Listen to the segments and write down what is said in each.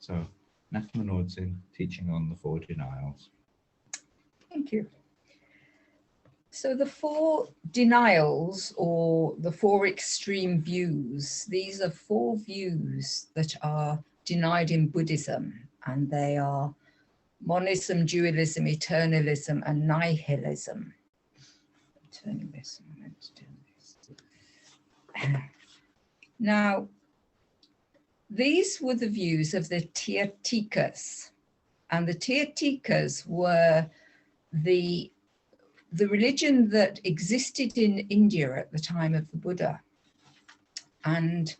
So, Ngakma Nor'dzin, teaching on the four denials. Thank you. So the four denials, or the four extreme views, these are four views that are denied in Buddhism, and they are monism, dualism, eternalism, and nihilism. Eternalism, let's do this. Now, these were the views of the Tirthikas, and the Tirthikas were the religion that existed in India at the time of the Buddha. And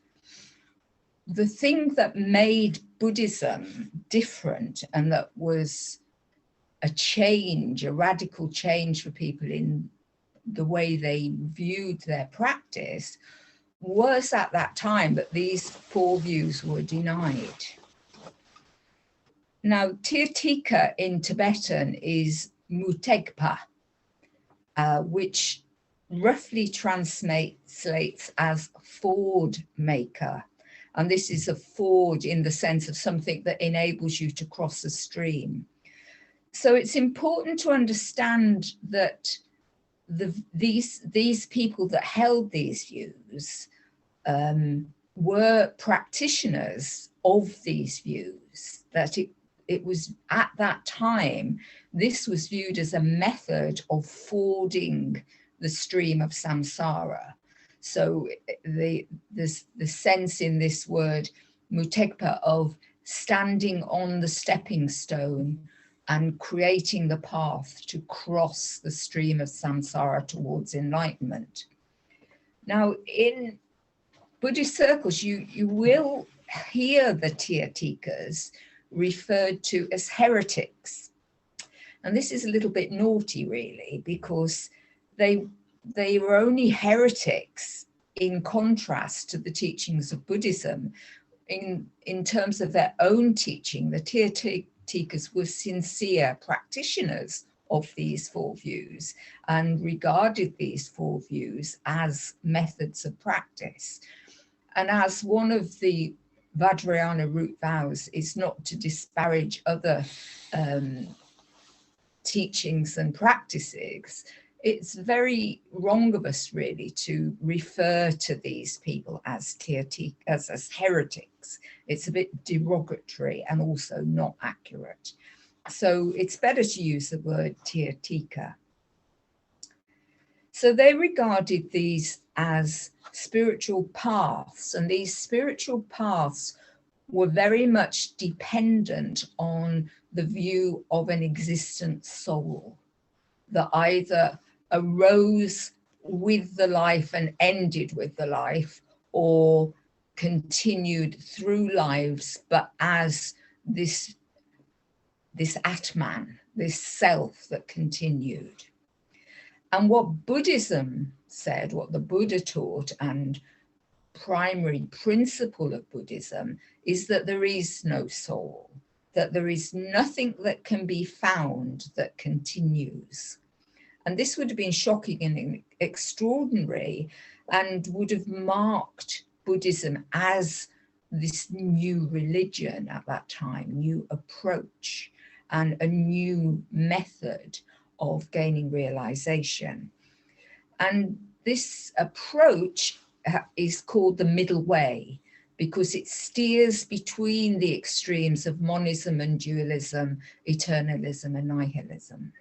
the thing that made Buddhism different, and that was a change, a radical change for people in the way they viewed their practice, was at that time that these four views were denied. Now, Tirthika in Tibetan is mutegpa, which roughly translates as ford maker. And this is a ford in the sense of something that enables you to cross a stream. So it's important to understand that these people that held these views were practitioners of these views, that it was at that time, this was viewed as a method of fording the stream of samsara. So the sense in this word mutegpa of standing on the stepping stone and creating the path to cross the stream of samsara towards enlightenment. Now, in Buddhist circles, you will hear the Tirthikas referred to as heretics. And this is a little bit naughty, really, because they were only heretics in contrast to the teachings of Buddhism. In terms of their own teaching, the Tirthikas were sincere practitioners of these four views and regarded these four views as methods of practice. And as one of the Vajrayana root vows is not to disparage other teachings and practices, it's very wrong of us really to refer to these people as as heretics. It's a bit derogatory and also not accurate. So it's better to use the word Tirthika. So they regarded these as spiritual paths, and these spiritual paths were very much dependent on the view of an existent soul that either arose with the life and ended with the life, or continued through lives, but as this Atman, this self that continued. And what Buddhism said, what the Buddha taught, and primary principle of Buddhism is that there is no soul, that there is nothing that can be found that continues. And this would have been shocking and extraordinary, and would have marked Buddhism as this new religion at that time, new approach, and a new method of gaining realization. And this approach is called the middle way, because it steers between the extremes of monism and dualism, eternalism and nihilism.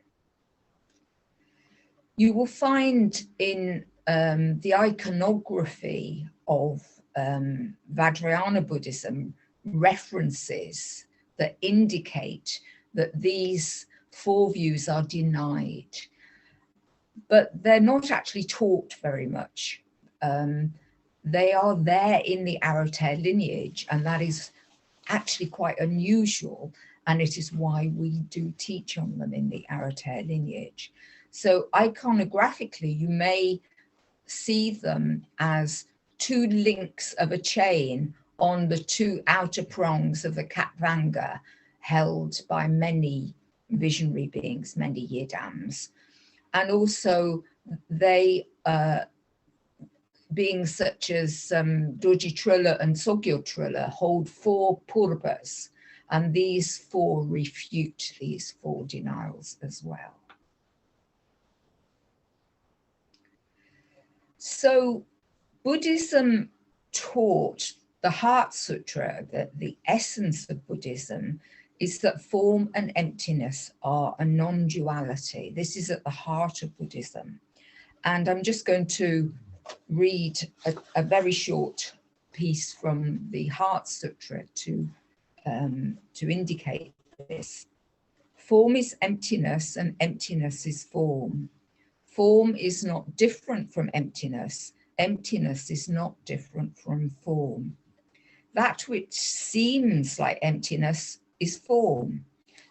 You will find in the iconography of Vajrayana Buddhism references that indicate that these four views are denied, but they're not actually taught very much. They are there in the Aro lineage, and that is actually quite unusual, and it is why we do teach on them in the Aro lineage. So iconographically, you may see them as two links of a chain on the two outer prongs of the Katvanga, held by many visionary beings, many yidams. And also they, beings such as Dorji Trilla and Sogyo Trilla, hold four purvas, And these four refute these four denials as well. So Buddhism taught, the Heart Sutra, that the essence of Buddhism is that form and emptiness are a non-duality. This is at the heart of Buddhism. And I'm just going to read a very short piece from the Heart Sutra to indicate this. Form is emptiness and emptiness is form. Form is not different from emptiness. Emptiness is not different from form. That which seems like emptiness is form,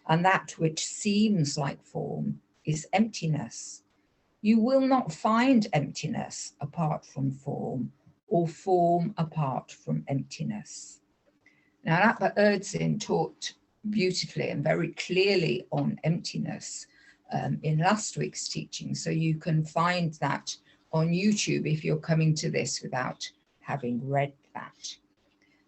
and that which seems like form is emptiness. You will not find emptiness apart from form, or form apart from emptiness. Now, Ngakpa ö-Dzin taught beautifully and very clearly on emptiness in last week's teaching, so you can find that on YouTube if you're coming to this without having read that.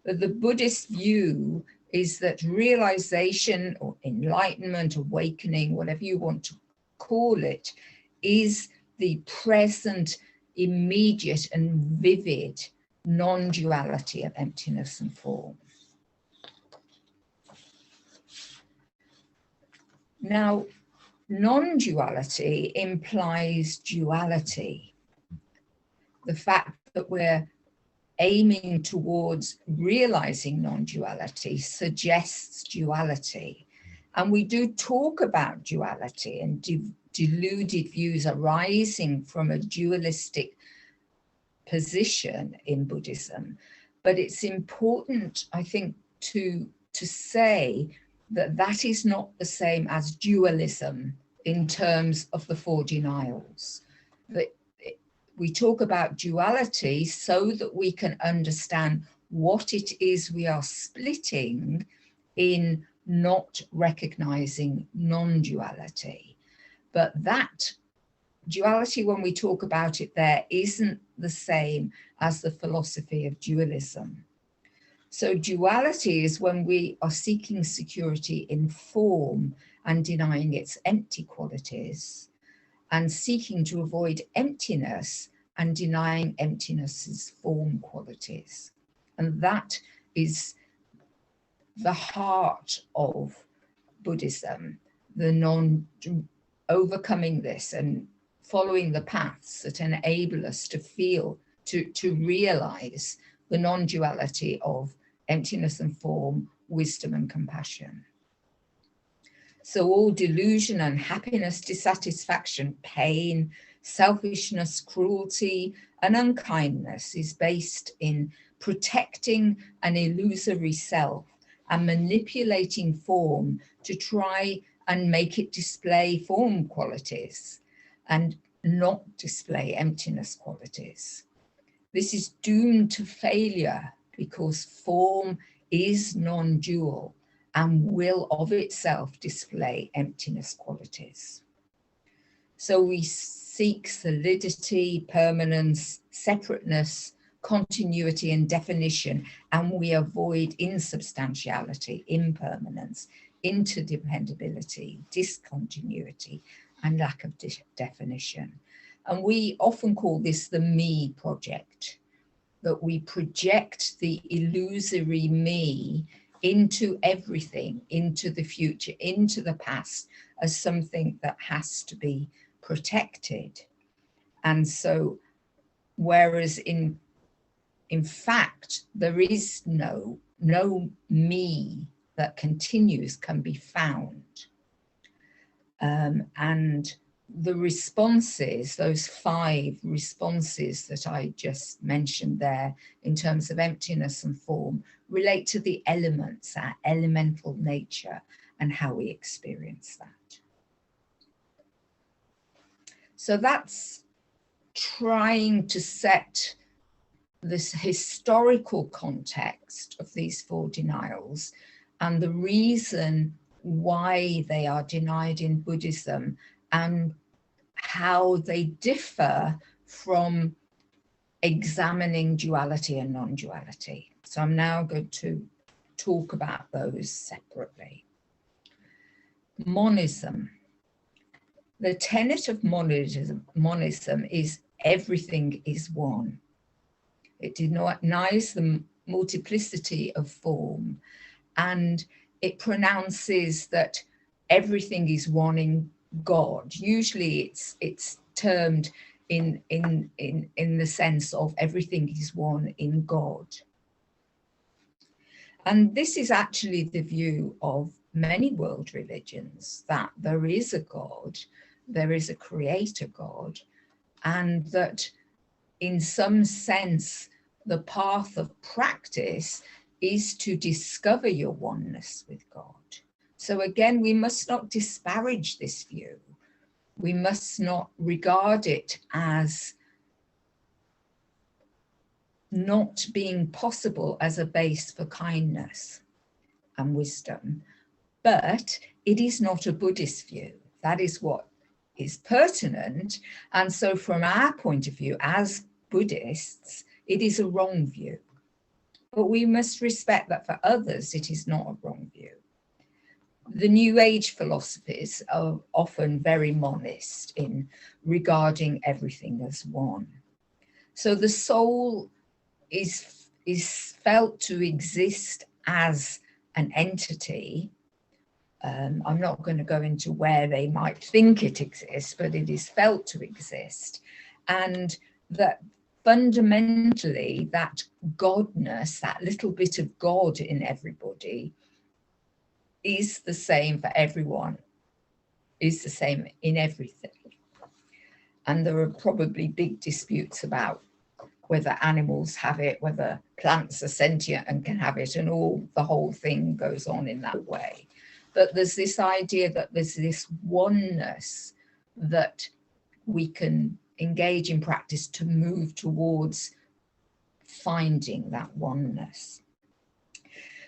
But the Buddhist view is that realization or enlightenment, awakening, whatever you want to call it, is the present, immediate and vivid non-duality of emptiness and form. Now, non-duality implies duality. The fact that we're aiming towards realizing non-duality suggests duality. And we do talk about duality and deluded views arising from a dualistic position in Buddhism. But it's important, I think, to say that that is not the same as dualism in terms of the four denials. That we talk about duality so that we can understand what it is we are splitting in not recognizing non-duality. But that duality, when we talk about it there, isn't the same as the philosophy of dualism. So duality is when we are seeking security in form and denying its empty qualities, and seeking to avoid emptiness and denying emptiness's form qualities. And that is the heart of Buddhism, overcoming this and following the paths that enable us to feel, to realize the non-duality of emptiness and form, wisdom and compassion. So all delusion, unhappiness, dissatisfaction, pain, selfishness, cruelty, and unkindness is based in protecting an illusory self and manipulating form to try and make it display form qualities and not display emptiness qualities. This is doomed to failure because form is non-dual and will of itself display emptiness qualities. So we seek solidity, permanence, separateness, continuity and definition, and we avoid insubstantiality, impermanence, interdependability, discontinuity, and lack of definition. And we often call this the me project, that we project the illusory me into everything, into the future, into the past, as something that has to be protected. And so, whereas in fact, there is no me that continues, can be found. And the responses, those 5 responses that I just mentioned there in terms of emptiness and form, relate to the elements, our elemental nature, and how we experience that. So that's trying to set this historical context of these 4 denials and the reason why they are denied in Buddhism and how they differ from examining duality and non-duality. So I'm now going to talk about those separately. Monism. The tenet of monism is everything is one. It denies the multiplicity of form, and it pronounces that everything is one in God. Usually it's termed in the sense of everything is one in God. And this is actually the view of many world religions, that there is a God, there is a creator God, and that in some sense, the path of practice is to discover your oneness with God. So again, we must not disparage this view. We must not regard it as not being possible as a base for kindness and wisdom. But it is not a Buddhist view. That is what is pertinent. And so from our point of view, as Buddhists, it is a wrong view. But we must respect that for others, it is not a wrong view. The New Age philosophies are often very monist in regarding everything as one. So the soul is felt to exist as an entity. I'm not going to go into where they might think it exists, but it is felt to exist. And that fundamentally that godness, that little bit of God in everybody, is the same for everyone, is the same in everything. And there are probably big disputes about whether animals have it, whether plants are sentient and can have it, and the whole thing goes on in that way. But there's this idea that there's this oneness that we can engage in practice to move towards finding that oneness.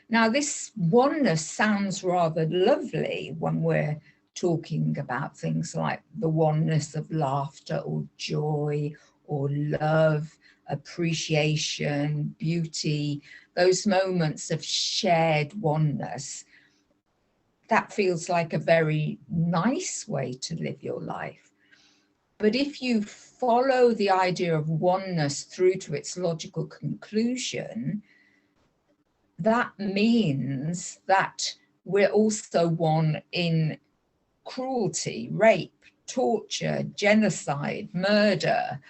Now, this oneness sounds rather lovely when we're talking about things like the oneness of laughter or joy or love, appreciation, beauty, those moments of shared oneness. That feels like a very nice way to live your life. But if you follow the idea of oneness through to its logical conclusion, that means that we're also one in cruelty, rape, torture, genocide, murder,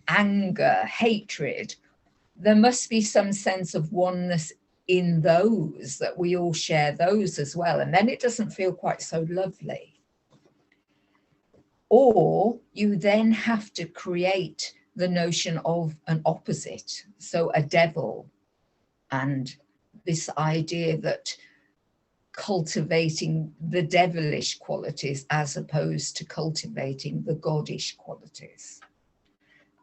anger, hatred. There must be some sense of oneness in those, that we all share those as well. And then it doesn't feel quite so lovely. Or you then have to create the notion of an opposite. So a devil, and this idea that cultivating the devilish qualities as opposed to cultivating the goddish qualities.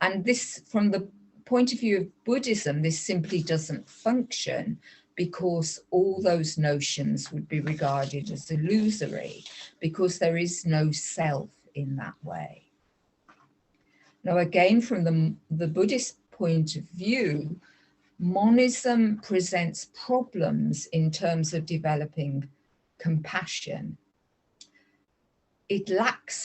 And this, from the point of view of Buddhism, this simply doesn't function, because all those notions would be regarded as illusory, because there is no self in that way. Now, again, from the Buddhist point of view, monism presents problems in terms of developing compassion. It lacks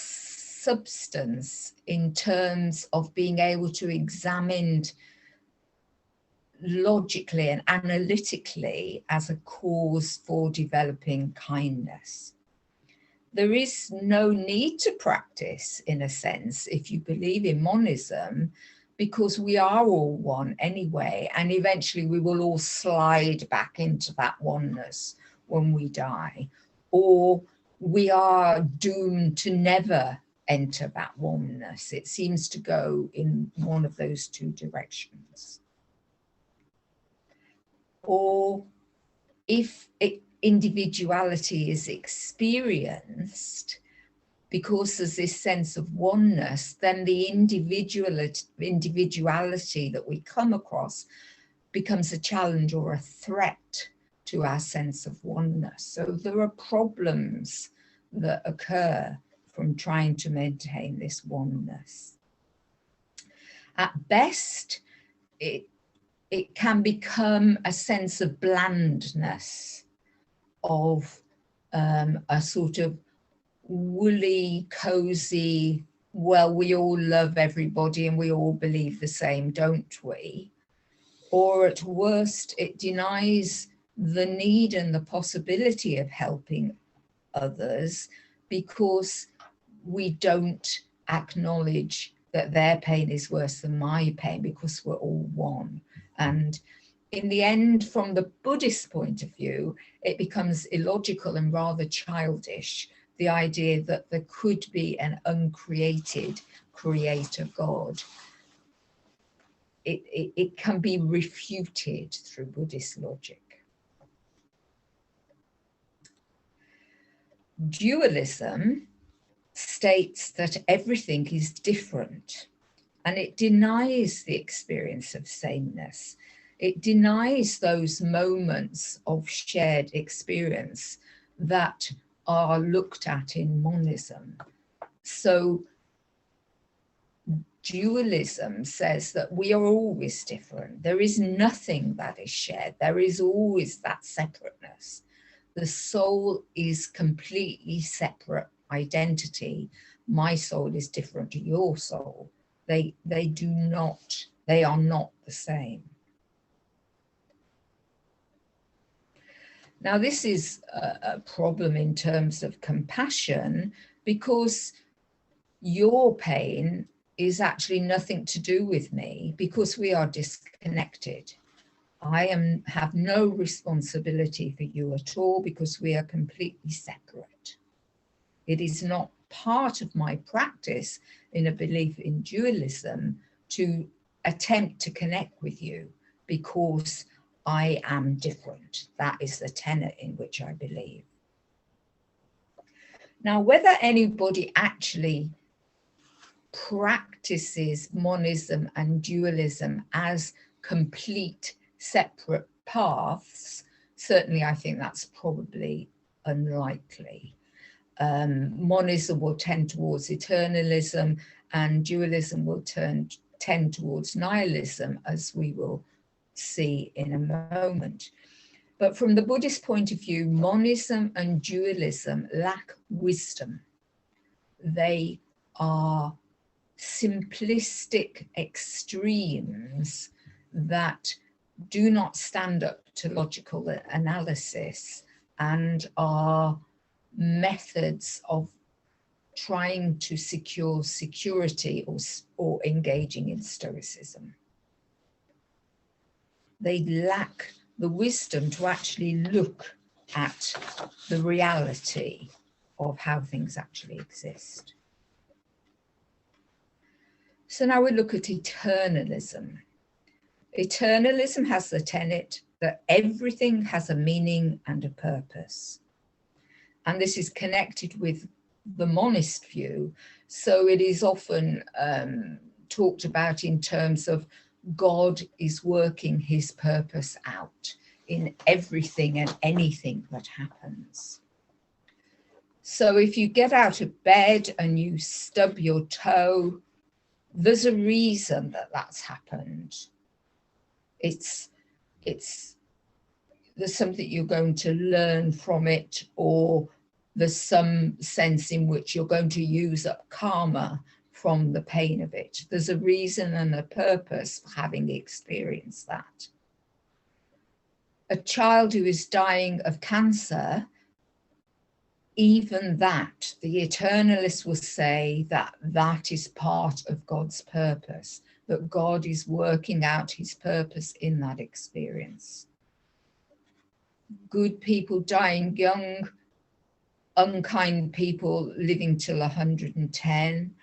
substance in terms of being able to examine logically and analytically as a cause for developing kindness. There is no need to practice, in a sense, if you believe in monism, because we are all one anyway, and eventually we will all slide back into that oneness when we die, or we are doomed to never enter that oneness. It seems to go in one of those two directions. Or if individuality is experienced, because there's this sense of oneness, then the individuality that we come across becomes a challenge or a threat to our sense of oneness. So there are problems that occur from trying to maintain this oneness. At best, it can become a sense of blandness, of a sort of woolly, cozy, well, we all love everybody and we all believe the same, don't we? Or at worst, it denies the need and the possibility of helping others because we don't acknowledge that their pain is worse than my pain because we're all one. And in the end, from the Buddhist point of view, it becomes illogical and rather childish, the idea that there could be an uncreated creator God. It can be refuted through Buddhist logic. Dualism states that everything is different, and it denies the experience of sameness. It denies those moments of shared experience that are looked at in monism. So dualism says that we are always different. There is nothing that is shared. There is always that separateness. The soul is completely separate identity. My soul is different to your soul. They are not the same. Now, this is a problem in terms of compassion, because your pain is actually nothing to do with me, because we are disconnected. I have no responsibility for you at all because we are completely separate. It is not part of my practice in a belief in dualism to attempt to connect with you because I am different. That is the tenet in which I believe. Now, whether anybody actually practices monism and dualism as complete separate paths, certainly I think that's probably unlikely. Monism will tend towards eternalism and dualism will tend towards nihilism, as we will see in a moment. But from the Buddhist point of view, monism and dualism lack wisdom. They are simplistic extremes that do not stand up to logical analysis and are methods of trying to secure security or engaging in stoicism. They lack the wisdom to actually look at the reality of how things actually exist. So now we look at eternalism. Eternalism has the tenet that everything has a meaning and a purpose. And this is connected with the monist view. So it is often talked about in terms of God is working his purpose out in everything and anything that happens. So if you get out of bed and you stub your toe, there's a reason that that's happened. There's something you're going to learn from it, or there's some sense in which you're going to use up karma from the pain of it. There's a reason and a purpose for having experienced that. A child who is dying of cancer, even that, the Eternalist will say that that is part of God's purpose, that God is working out his purpose in that experience. Good people dying young, unkind people living till 110,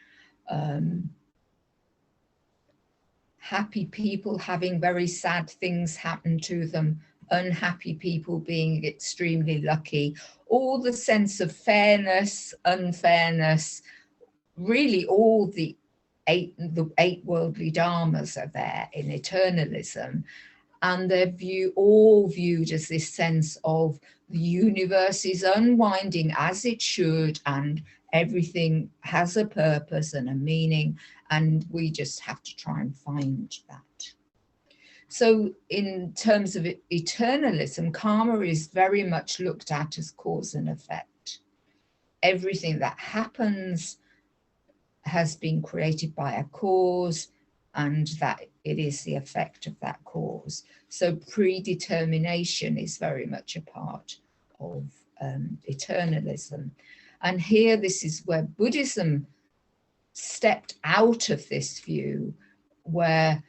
happy people having very sad things happen to them, unhappy people being extremely lucky, all the sense of fairness, unfairness, really all the eight worldly dharmas are there in eternalism, and they're all viewed as this sense of the universe is unwinding as it should, and everything has a purpose and a meaning, and we just have to try and find that. So in terms of eternalism, karma is very much looked at as cause and effect. Everything that happens has been created by a cause, and that it is the effect of that cause. So predetermination is very much a part of eternalism. And here, this is where Buddhism stepped out of this view, where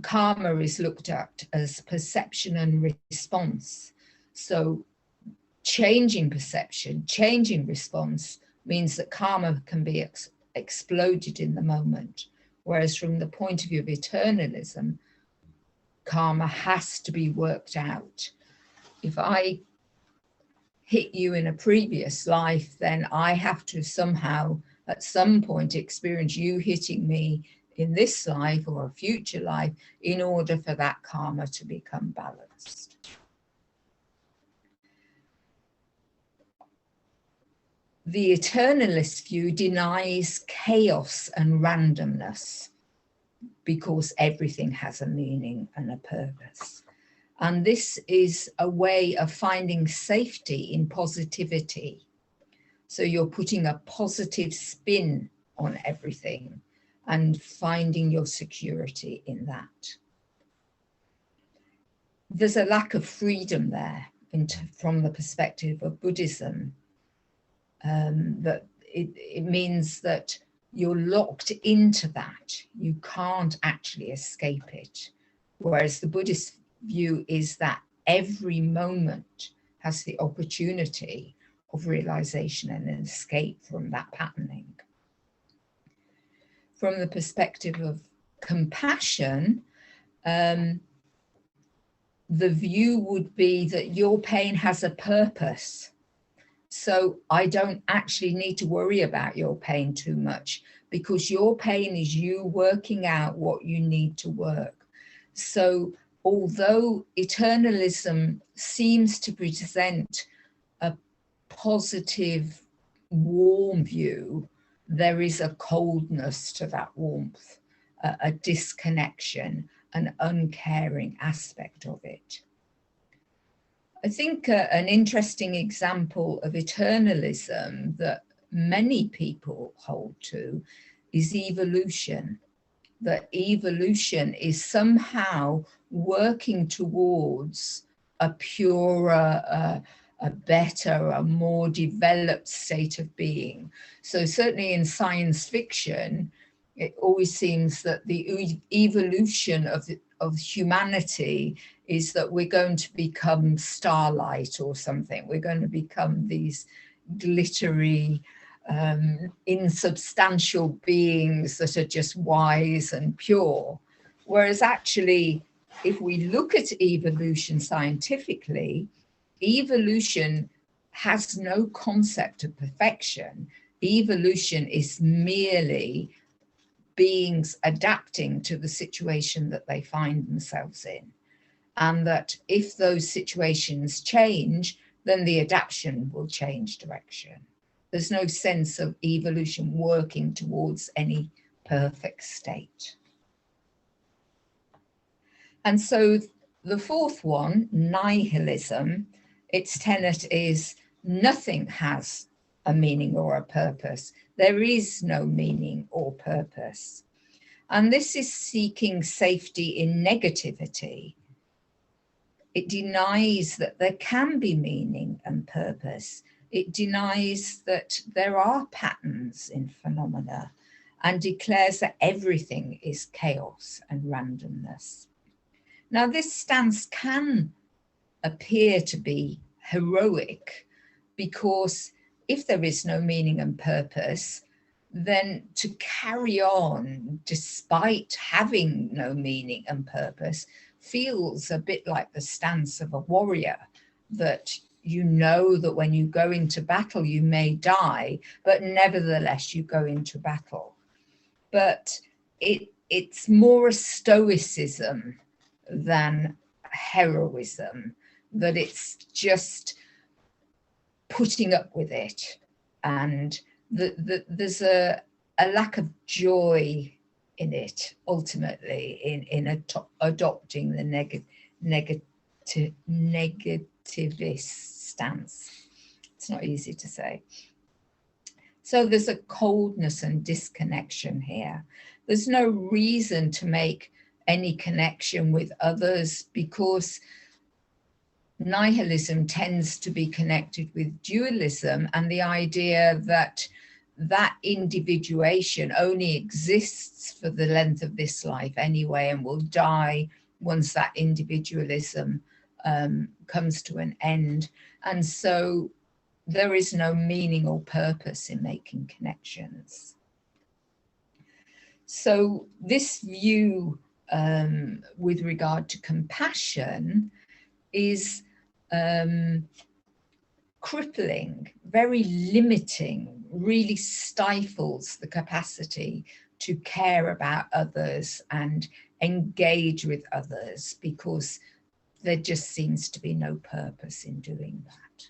karma is looked at as perception and response. So changing perception, changing response means that karma can be exploded in the moment. Whereas from the point of view of eternalism, karma has to be worked out. If I hit you in a previous life, then I have to somehow at some point experience you hitting me in this life or a future life in order for that karma to become balanced. The eternalist view denies chaos and randomness because everything has a meaning and a purpose. And this is a way of finding safety in positivity. So you're putting a positive spin on everything and finding your security in that. There's a lack of freedom there from the perspective of Buddhism. That it means that you're locked into that. You can't actually escape it. Whereas the Buddhist view is that every moment has the opportunity of realization and an escape from that patterning. From the perspective of compassion, the view would be that your pain has a purpose. So I don't actually need to worry about your pain too much, because your pain is you working out what you need to work. So although eternalism seems to present a positive, warm view, there is a coldness to that warmth, a disconnection, an uncaring aspect of it. I think an interesting example of eternalism that many people hold to is evolution. That evolution is somehow working towards a purer, a better, a more developed state of being. So certainly in science fiction, it always seems that the evolution of humanity is that we're going to become starlight or something. We're going to become these glittery, insubstantial beings that are just wise and pure. Whereas actually, if we look at evolution scientifically, evolution has no concept of perfection. Evolution is merely beings adapting to the situation that they find themselves in. And that if those situations change, then the adaptation will change direction. There's no sense of evolution working towards any perfect state. And so the fourth one, nihilism, its tenet is nothing has a meaning or a purpose. There is no meaning or purpose. And this is seeking safety in negativity. It denies that there can be meaning and purpose. It denies that there are patterns in phenomena and declares that everything is chaos and randomness. Now, this stance can appear to be heroic because if there is no meaning and purpose, then to carry on despite having no meaning and purpose feels a bit like the stance of a warrior, that you know that when you go into battle you may die, but nevertheless you go into battle. But it's more a stoicism than heroism, that it's just putting up with it, and there's a lack of joy in it, ultimately, in adopting the negativist stance. It's not easy to say. So there's a coldness and disconnection here. There's no reason to make any connection with others, because nihilism tends to be connected with dualism and the idea that that individuation only exists for the length of this life anyway, and will die once that individualism comes to an end. And so there is no meaning or purpose in making connections. So this view with regard to compassion is crippling, very limiting, really stifles the capacity to care about others and engage with others, because there just seems to be no purpose in doing that.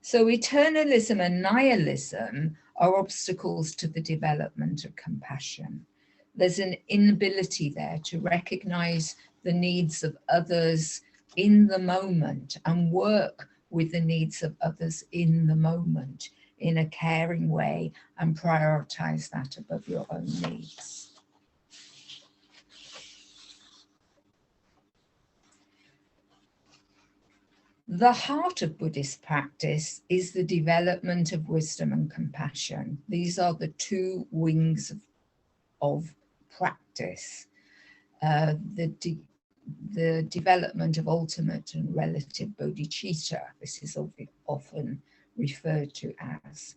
So eternalism and nihilism are obstacles to the development of compassion. There's an inability there to recognize the needs of others in the moment and work with the needs of others in the moment in a caring way and prioritize that above your own needs. The heart of Buddhist practice is the development of wisdom and compassion. These are the two wings of practice. The development of ultimate and relative bodhicitta, this is often referred to as,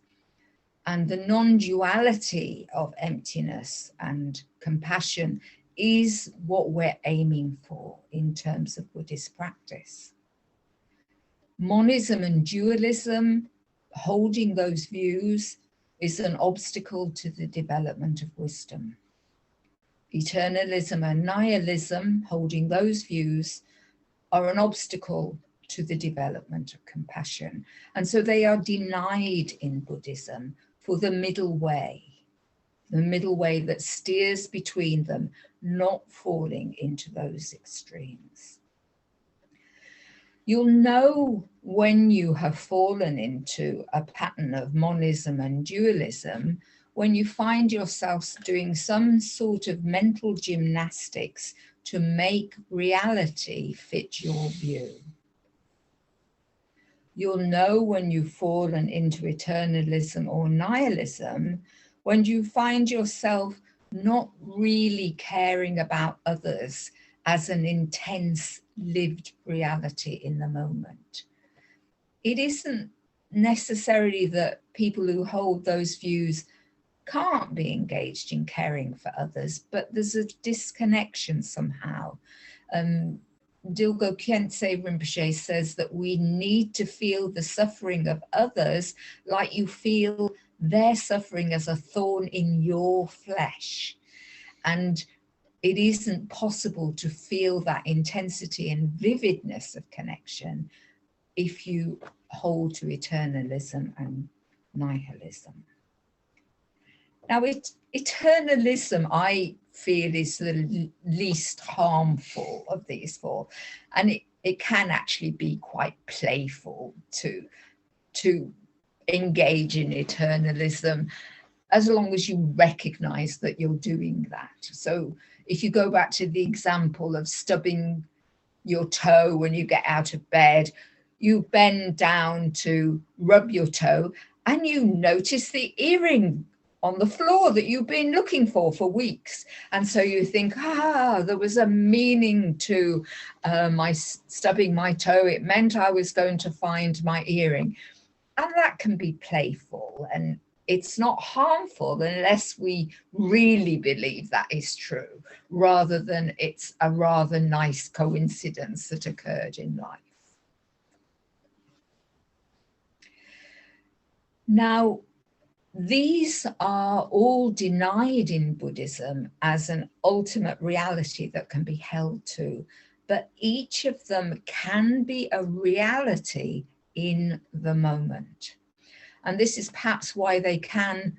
and the non-duality of emptiness and compassion is what we're aiming for in terms of Buddhist practice. Monism and dualism, holding those views, is an obstacle to the development of wisdom. Eternalism and nihilism, holding those views, are an obstacle to the development of compassion. And so they are denied in Buddhism for the middle way that steers between them, not falling into those extremes. You'll know when you have fallen into a pattern of monism and dualism when you find yourself doing some sort of mental gymnastics to make reality fit your view. You'll know when you've fallen into eternalism or nihilism when you find yourself not really caring about others as an intense lived reality in the moment. It isn't necessarily that people who hold those views can't be engaged in caring for others, but there's a disconnection somehow. Dilgo Khyentse Rinpoche says that we need to feel the suffering of others like you feel their suffering as a thorn in your flesh. And it isn't possible to feel that intensity and vividness of connection if you hold to eternalism and nihilism. Now, eternalism, I feel, is the least harmful of these four, and it can actually be quite playful to engage in eternalism, as long as you recognize that you're doing that. So if you go back to the example of stubbing your toe when you get out of bed, you bend down to rub your toe and you notice the earring on the floor that you've been looking for weeks. And so you think, there was a meaning to my stubbing my toe. It meant I was going to find my earring. And that can be playful, and it's not harmful unless we really believe that is true, rather than it's a rather nice coincidence that occurred in life. Now, these are all denied in Buddhism as an ultimate reality that can be held to, but each of them can be a reality in the moment. And this is perhaps why they can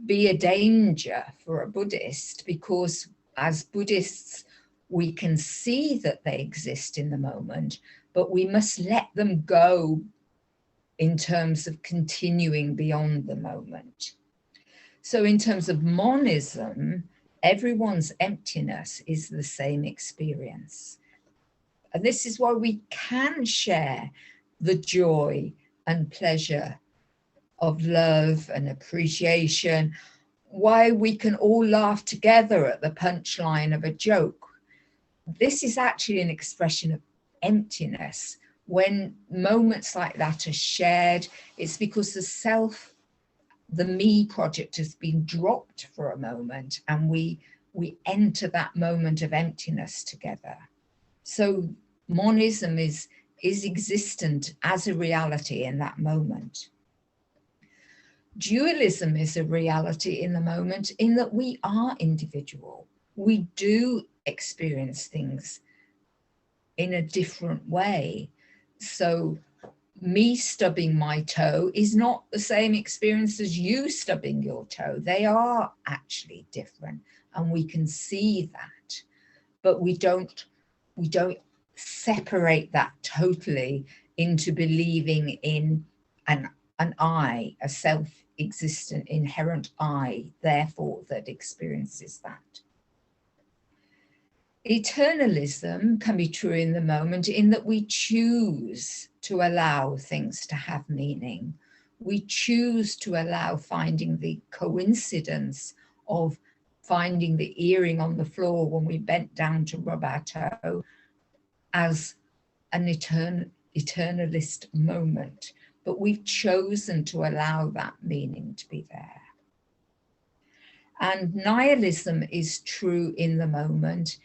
be a danger for a Buddhist, because as Buddhists, we can see that they exist in the moment, but we must let them go in terms of continuing beyond the moment. So in terms of monism, everyone's emptiness is the same experience. And this is why we can share the joy and pleasure of love and appreciation, why we can all laugh together at the punchline of a joke. This is actually an expression of emptiness. When moments like that are shared, it's because the self, the me project has been dropped for a moment, and we enter that moment of emptiness together. So monism is existent as a reality in that moment. Dualism is a reality in the moment, in that we are individual. We do experience things in a different way. So me stubbing my toe is not the same experience as you stubbing your toe. They are actually different, and we can see that, but we don't separate that totally into believing in an I, a self-existent inherent I, therefore, that experiences that. Eternalism can be true in the moment, in that we choose to allow things to have meaning. We choose to allow finding the coincidence of finding the earring on the floor when we bent down to rub our toe as an eternalist moment. But we've chosen to allow that meaning to be there. And nihilism is true in the moment,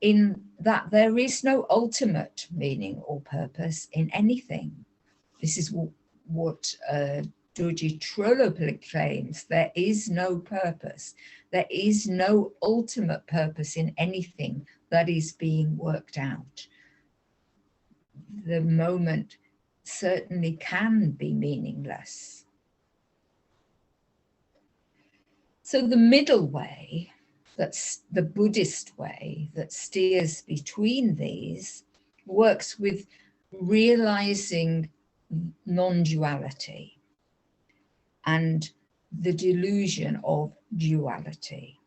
in that there is no ultimate meaning or purpose in anything. This is what Dorje Trollope claims. There is no purpose. There is no ultimate purpose in anything that is being worked out. The moment certainly can be meaningless. So the middle way, that's the Buddhist way that steers between these, works with realizing non-duality and the delusion of duality.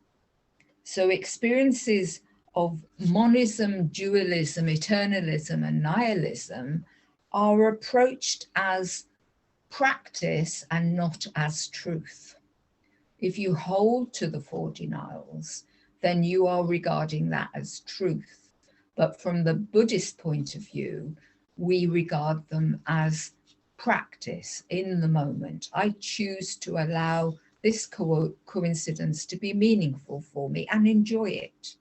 So experiences of monism, dualism, eternalism, and nihilism are approached as practice and not as truth. If you hold to the four denials, then you are regarding that as truth. But from the Buddhist point of view, we regard them as practice in the moment. I choose to allow this coincidence to be meaningful for me and enjoy it.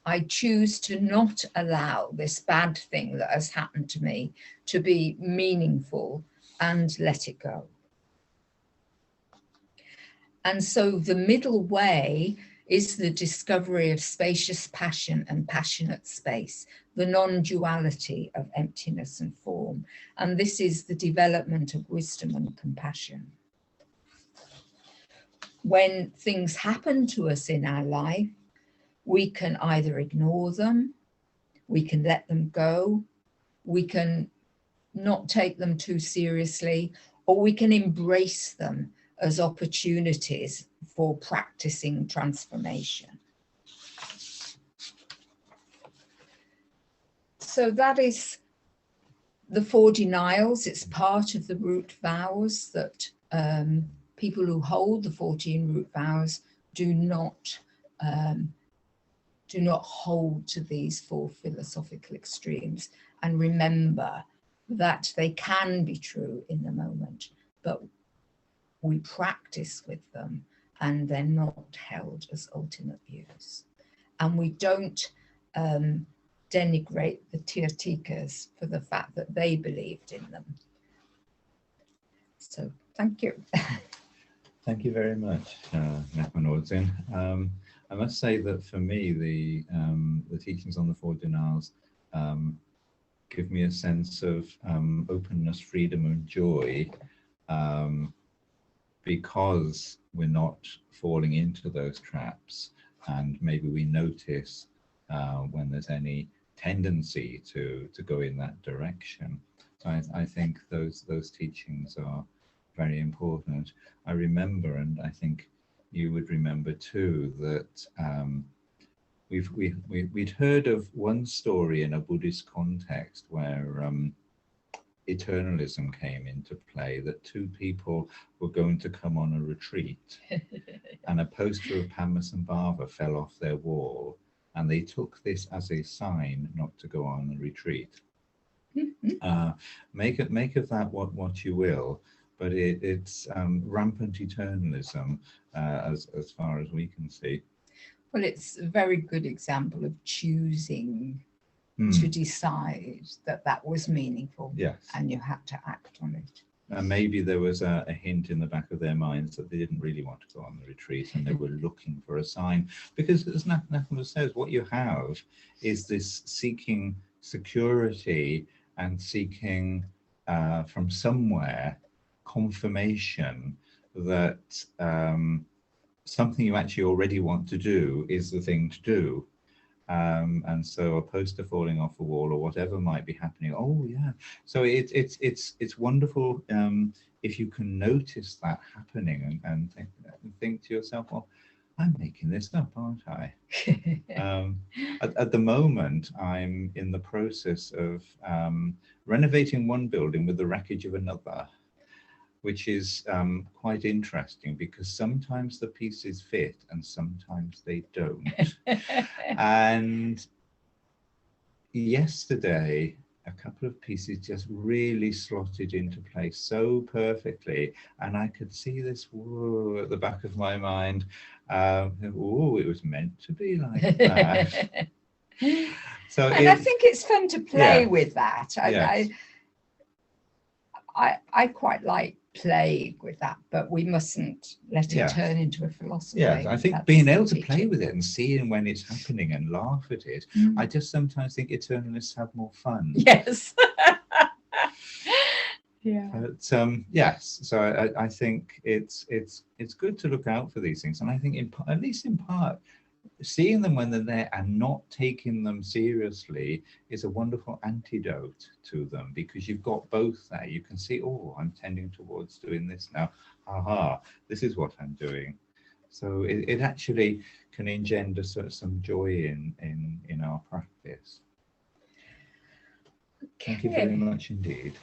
I choose to not allow this bad thing that has happened to me to be meaningful and let it go. And so the middle way is the discovery of spacious passion and passionate space, the non-duality of emptiness and form. And this is the development of wisdom and compassion. When things happen to us in our life, we can either ignore them, we can let them go, we can not take them too seriously, or we can embrace them as opportunities for practicing transformation. So that is the four denials. It's part of the root vows that people who hold the 14 root vows do not hold to these four philosophical extremes, and remember that they can be true in the moment, but we practice with them and they're not held as ultimate views. And we don't denigrate the Tirthikas for the fact that they believed in them. So thank you. Thank you very much, Ngakma Nor'dzin. I must say that for me, the teachings on the four denials give me a sense of openness, freedom, and joy, because we're not falling into those traps, and maybe we notice when there's any tendency to go in that direction. So I think those teachings are very important. I remember, and I think you would remember too, that we'd heard of one story in a Buddhist context where Eternalism came into play, that two people were going to come on a retreat and a poster of Padmasambhava fell off their wall, and they took this as a sign not to go on a retreat. Make of that what you will, but it's rampant eternalism as far as we can see. Well, it's a very good example of choosing to decide that that was meaningful. Yes. And you had to act on it. And maybe there was a hint in the back of their minds that they didn't really want to go on the retreat, and they were looking for a sign. Because as Ngakma says, what you have is this seeking security and seeking from somewhere confirmation that something you actually already want to do is the thing to do. And so a poster falling off a wall or whatever might be happening, oh yeah, so it's wonderful if you can notice that happening and think to yourself, well, I'm making this up, aren't I? At the moment, I'm in the process of renovating one building with the wreckage of another, which is quite interesting because sometimes the pieces fit and sometimes they don't. And yesterday, a couple of pieces just really slotted into place so perfectly, and I could see this whoa at the back of my mind. Oh, it was meant to be like that. So, and I think it's fun to play with that. I quite like playing with that, but we mustn't let it turn into a philosophy. Yeah, I think being able to play with it and seeing when it's happening and laugh at it, I just sometimes think Eternalists have more fun. Yes. Yeah. But yes, so I think it's good to look out for these things, and I think at least in part, seeing them when they're there and not taking them seriously is a wonderful antidote to them, because you've got both there. You can see, oh, I'm tending towards doing this now. Aha, this is what I'm doing. So it actually can engender some joy in our practice. Okay. Thank you very much indeed.